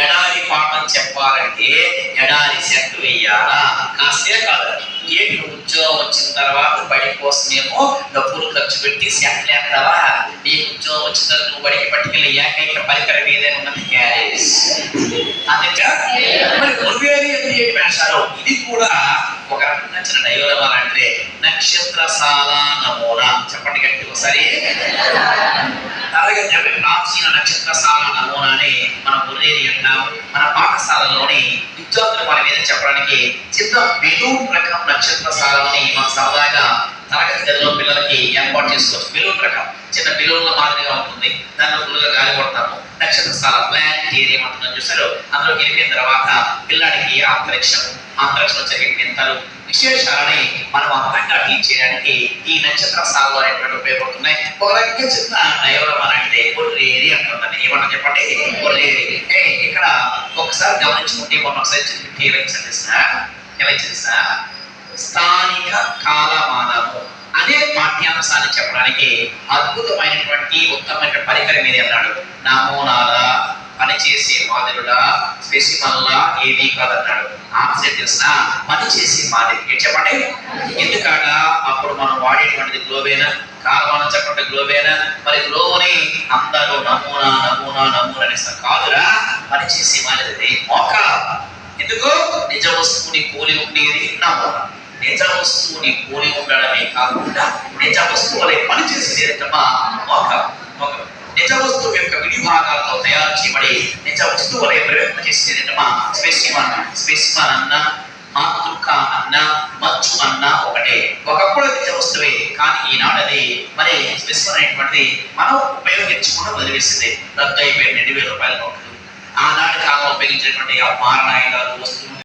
ఎడారి పాఠం చెప్పాలంటే ఎడారి సెట్ వేయాలా? కాస్తే కాదు. ఏంటి ఉద్యోగం వచ్చిన తర్వాత బడి కోసమేమో డబ్బులు ఖర్చు పెట్టి సెట్ లేస్తావా? నీ ఉద్యోగం వచ్చిన తర్వాత నువ్వు బడికి పట్టుకెళ్ళి ఏకైక పరికరం ఏదైనా ఉన్నది క్యారేజ్. అందుకే మరి గురువేది అని చెప్పి వేశారు. ఇది కూడా ఒక రకంగా చిన్న డయోలమాలు అంటే నక్షత్రశాల నమూనా. చెప్పండి గట్టి ఒకసారి. తరగతి ప్రాచీన నక్షత్రశాల నమూనాని మనం గుర్రేది అంటాం. మన పాఠశాలలోని విద్యార్థులు మన మీద చెప్పడానికి చిన్న బెలూన్ రకం నక్షత్రశాలని మనం సరదాగా తరగతి గదిలో పిల్లలకి ఏర్పాటు చేసుకోవచ్చు. బెలూన్ రకం చిన్న బెలూన్ల మాదిరిగా ఉంటుంది. దానిలో ఫుల్గా గాలి కొడతాము. నక్షత్రశాల ప్లానిటేరియం అంటున్నాం చూసారు. అందులోకి వెళ్ళిన తర్వాత పిల్లాడికి అంతరిక్షంలో జరిగే వింతలు విశేషాలని మనం అందంగా టీచ్ చేయడానికి ఈ నక్షత్రశాలలో అనేటువంటి ఉపయోగపడుతున్నాయి. ఒక రకంగా చిన్న డయోలమా అంటే కొర్రేరి అంటుందని. ఏమన్నా చెప్పండి? కొర్రేరి. ఇక్కడ ఒకసారి గమనించుకుంటే మొన్న ఒకసారి ఎలా చేసిన స్థానిక కాలమానము అదే పాఠ్యాంశాన్ని చెప్పడానికి అద్భుతమైనటువంటి ఉత్తమమైన పరికరం ఏది అన్నాడు. నమూనాల, పనిచేసే మాదిరులా, స్పెసిమన్లా ఏది కాదన్నాడు. ఆన్సర్ తెలిసిన పనిచేసే మాదిరి చెప్పండి. ఎందుకట అప్పుడు మనం వాడేటువంటిది గ్లోబేనా? కాలమానం చెప్పండి గ్లోబేనా? మరి గ్లోని అందరూ నమూనా నమూనా నమూనా అనేసి కాదురా, పనిచేసే మాదిరి మోక. ఎందుకు? నిజ వస్తువుని పోలి ఉండేది నమూనా. నిజ వస్తువుని పోలి ఉండడమే కాకుండా నిజ వస్తువులే పనిచేసేదేటమ్మా మోక. నిజ వస్తువు యొక్క విడిభాగాలతో తయారు చేయబడి నిజ వస్తువులే ప్రయత్నం చేసేదేటమ్మా స్పెసిమన్ అన్న, మాతృక అన్న, మచ్చు అన్న ఒకటే. ఒకప్పుడు నిజ వస్తువే, కానీ ఈనాడు అది మరి స్పెసిమన్ అనేటువంటిది మనం ఉపయోగించకుండా వదిలేసింది. రద్దు అయిపోయిన 2000 రూపాయల నోట్లు. ఆనాటి కాలంలో ఉపయోగించినటువంటి ఆ మారణాయుధాలు వస్తువులు